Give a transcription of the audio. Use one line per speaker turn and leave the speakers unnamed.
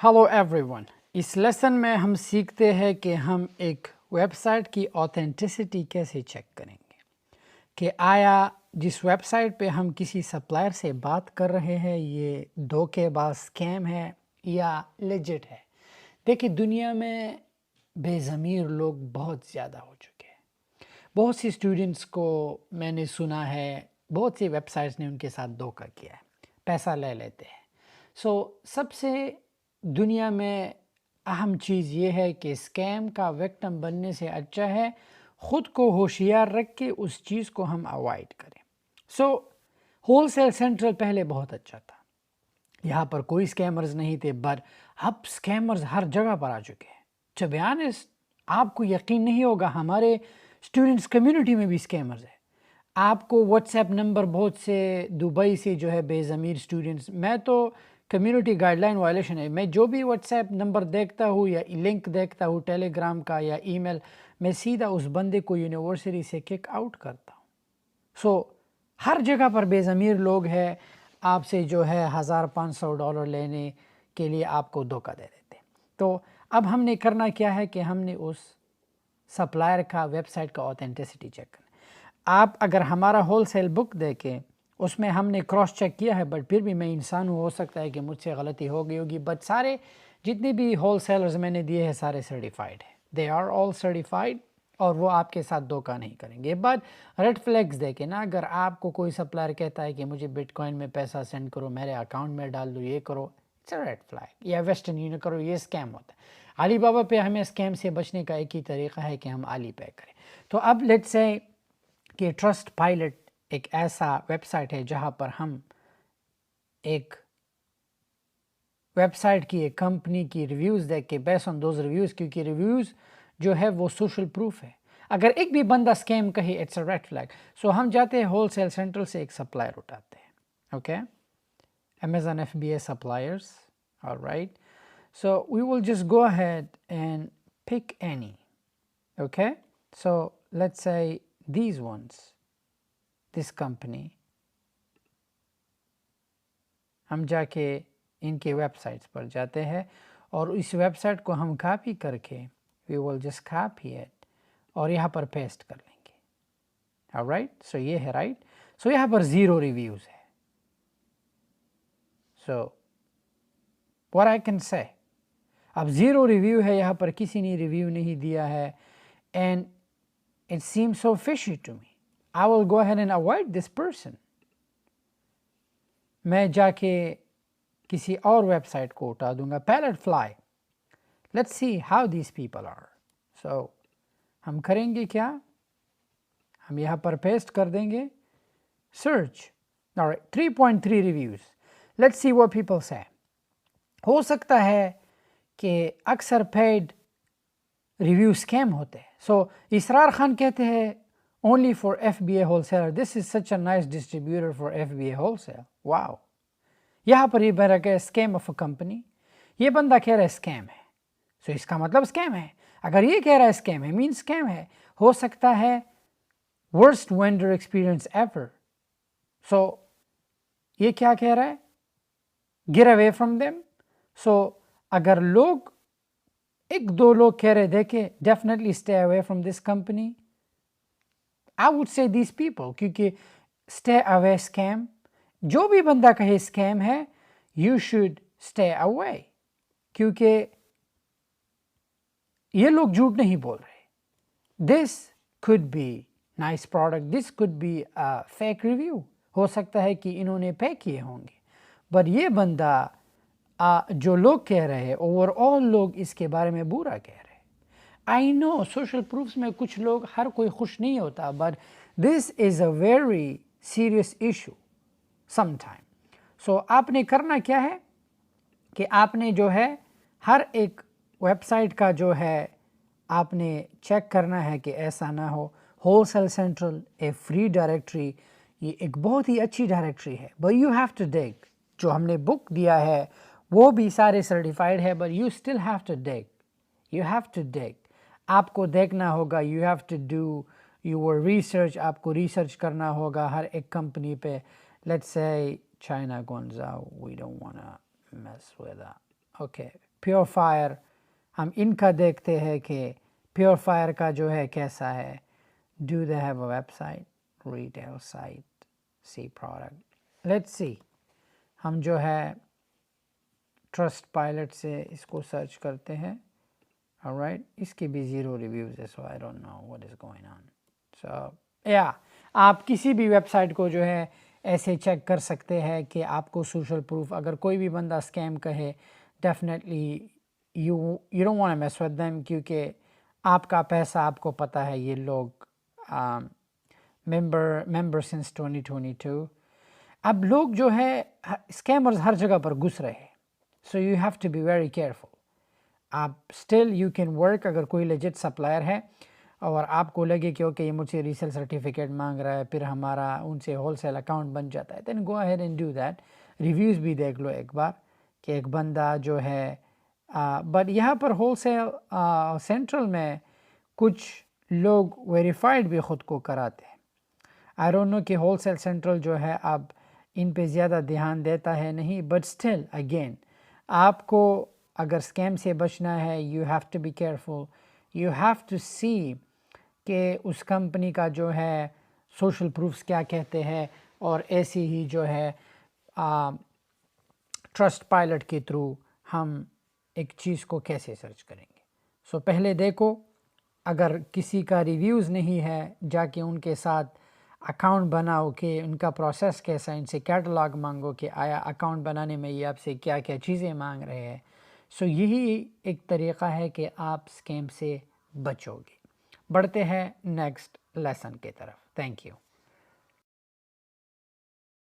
Hello everyone. इस lesson में हम सीखते हैं कि हम एक वेबसाइट की ऑथेंटिसिटी कैसे चेक करेंगे कि आया जिस वेबसाइट पे हम किसी सप्लायर से बात कर रहे हैं ये धोखेबाज स्कैम है या लेजिट है। देखिए, दुनिया में बेज़मीर लोग बहुत ज़्यादा हो चुके हैं। बहुत सी स्टूडेंट्स को मैंने सुना है, बहुत सी वेबसाइट्स ने उनके साथ धोखा किया है, पैसा ले लेते हैं। सबसे दुनिया में अहम चीज़ ये है कि स्कैम का विक्टिम बनने से अच्छा है ख़ुद को होशियार रख के उस चीज़ को हम अवॉइड करें। होलसेल सेंट्रल पहले बहुत अच्छा था, यहाँ पर कोई स्कैमर्स नहीं थे, बट अब स्कैमर्स हर जगह पर आ चुके हैं। टू बी ऑनेस्ट, आपको यकीन नहीं होगा, हमारे स्टूडेंट्स कम्युनिटी में भी स्कैमर्स है। आपको व्हाट्सएप नंबर बहुत से दुबई से जो है बेज़मीर स्टूडेंट्स, मैं तो कम्युनिटी गाइडलाइन वायलेशन है, मैं जो भी व्हाट्सएप नंबर देखता हूँ या लिंक देखता हूँ टेलीग्राम का या ईमेल, मैं सीधा उस बंदे को यूनिवर्सिटी से किक आउट करता हूँ। हर जगह पर बेज़मीर लोग हैं, आपसे जो है $1500 लेने के लिए आपको धोखा दे देते। तो अब हमने करना क्या है कि हमने उस सप्लायर का वेबसाइट का ऑथेंटिसिटी चेक करना। आप अगर हमारा होलसेल बुक देखें, उसमें हमने क्रॉस चेक किया है, बट फिर भी मैं इंसान हूँ, हो सकता है कि मुझसे गलती हो गई होगी, बट सारे जितने भी होलसेलर्स मैंने दिए हैं सारे सर्टिफाइड हैं, दे आर ऑल सर्टिफाइड, और वो आपके साथ धोखा नहीं करेंगे। बट रेड फ्लैग्स देखें ना, अगर आपको कोई सप्लायर कहता है कि मुझे बिटकॉइन में पैसा सेंड करो, मेरे अकाउंट में डाल दो, ये करो, इट्स अ रेड फ्लैग। या वेस्टर्न यूनियन करो, ये स्कैम होता है। अली बाबा पे हमें स्कैम से बचने का एक ही तरीका है कि हम अली पे करें। तो अब लेट्स से कि ट्रस्ट पायलट एक ऐसा वेबसाइट है जहां पर हम एक वेबसाइट की, एक कंपनी की रिव्यूज़ देख के बेस्ड ऑन दोज रिव्यूज़, क्योंकि रिव्यूज़ जो है वो सोशल प्रूफ है, अगर एक भी बंदा स्कैम कहे इट्स अ रेड फ्लैग। हम जाते हैं होलसेल सेंट्रल से एक सप्लायर उठाते हैं, okay, Amazon FBA suppliers, all right. We will just go ahead and pick any, okay. Let's say these ones, this company, हम जाके इनके वेबसाइट्स पर जाते हैं और इस वेबसाइट को हम कॉपी करके we will just copy it और यहाँ पर पेस्ट कर लेंगे, ऑलराइट। ये है राइट। यहाँ पर 0 रिव्यूज़ है। व्हाट आई कैन से, अब 0 रिव्यू है, यहाँ पर किसी ने रिव्यू नहीं दिया है, and it seems so fishy to me. I will go ahead and avoid this person. मैं जाके किसी और वेबसाइट को उठा दूंगा, pallet fly. Let's see how these people are. हम करेंगे क्या, हम यहाँ पर पेस्ट कर देंगे सर्च, और 3.3 reviews. Let's see what people से। हो सकता है कि अक्सर पेड रिव्यू स्कैम होते हैं। इसरार खान कहते हैं only for FBA wholesaler, this is such a nice distributor for FBA wholesale. Wow, यहाँ पर ये बन रहा है स्कैम ऑफ अ कंपनी, ये बंदा कह रहा है स्कैम है, इसका मतलब स्कैम है। अगर ये कह रहा है स्कैम है, मीन स्कैम है। हो सकता है वर्स्ट वेंडर एक्सपीरियंस एवर। ये क्या कह रहा है, गेट अवे फ्रॉम देम। अगर लोग 1-2 लोग कह रहे देखे, definitely stay away from this company, I would say this people, क्योंकि स्टे अवे स्कैम, जो भी बंदा कहे स्कैम है, यू शुड स्टे अवे, क्योंकि ये लोग झूठ नहीं बोल रहे। This could be nice product, this could be a fake review. हो सकता है कि इन्होंने पे किए होंगे, बट ये बंदा जो लोग कह रहे हैं, ओवरऑल लोग इसके बारे में बुरा कह रहे हैं। आई नो सोशल प्रूफ्स में कुछ लोग, हर कोई खुश नहीं होता, but this is a very serious issue sometime. आपने करना क्या है कि आपने जो है हर एक वेबसाइट का जो है आपने चेक करना है कि ऐसा ना हो। Wholesale central a free directory, ये एक बहुत ही अच्छी डायरेक्टरी है, but you have to dig. जो हमने बुक दिया है वो भी सारे सर्टिफाइड है, but you still have to dig, you have to dig. आपको देखना होगा, you have to do your research, आपको रिसर्च करना होगा हर एक कंपनी पे। Let's say China Guangzhou, we don't want to mess with that. Okay, pure fire, ہم ان کا دیکھتے ہیں کہ پیور فائر کا جو ہے کیسا ہے. Do they have a website, retail site, see product. Let's see, ہم جو ہے ٹرسٹ پائلٹ سے اس کو سرچ کرتے ہیں. alright، اس کی بھی 0 ریویوز ہے، so I don't know what is going on. so yeah، آپ کسی بھی ویب سائٹ کو جو ہے ایسے چیک کر سکتے ہیں کہ آپ کو سوشل پروف، اگر کوئی بھی بندہ اسکیم کہے definitely you don't want to mess with them, کیونکہ آپ کا پیسہ آپ کو پتہ ہے یہ لوگ ممبر سنس 2022. اب لوگ جو ہے اسکیمرز ہر جگہ پر گھس رہے ہیں، so you have to be very careful. آپ اسٹل یو کین ورک، اگر کوئی لیجٹ سپلائر ہے اور آپ کو لگے کہ اوکے یہ مجھ سے ریسیل سرٹیفکیٹ مانگ رہا ہے، پھر ہمارا ان سے ہول سیل اکاؤنٹ بن جاتا ہے، then go ahead and do that. Reviews بھی دیکھ لو ایک بار کہ ایک بندہ جو ہے بٹ یہاں پر ہول سیل سینٹرل میں کچھ لوگ ویریفائڈ بھی خود کو کراتے ہیں. آئی ڈونٹ نو کہ ہول سیل سینٹرل جو ہے اب ان پہ زیادہ دھیان دیتا ہے نہیں، بٹ اسٹل اگین آپ کو اگر اسکیم سے بچنا ہے you have to be careful. You have to see کہ اس کمپنی کا جو ہے سوشل پروفس کیا کہتے ہیں، اور ایسی ہی جو ہے ٹرسٹ پائلٹ کے تھرو ہم ایک چیز کو کیسے سرچ کریں گے. سو پہلے دیکھو، اگر کسی کا ریویوز نہیں ہے جا کے ان کے ساتھ اکاؤنٹ بناؤ کہ ان کا پروسیس کیسا، ان سے کیٹلاگ مانگو کہ آیا اکاؤنٹ بنانے میں یہ آپ سے کیا کیا چیزیں مانگ رہے ہیں. سو یہی ایک طریقہ ہے کہ آپ اسکیم سے بچو گے. بڑھتے ہیں نیکسٹ لیسن کی طرف. Thank you.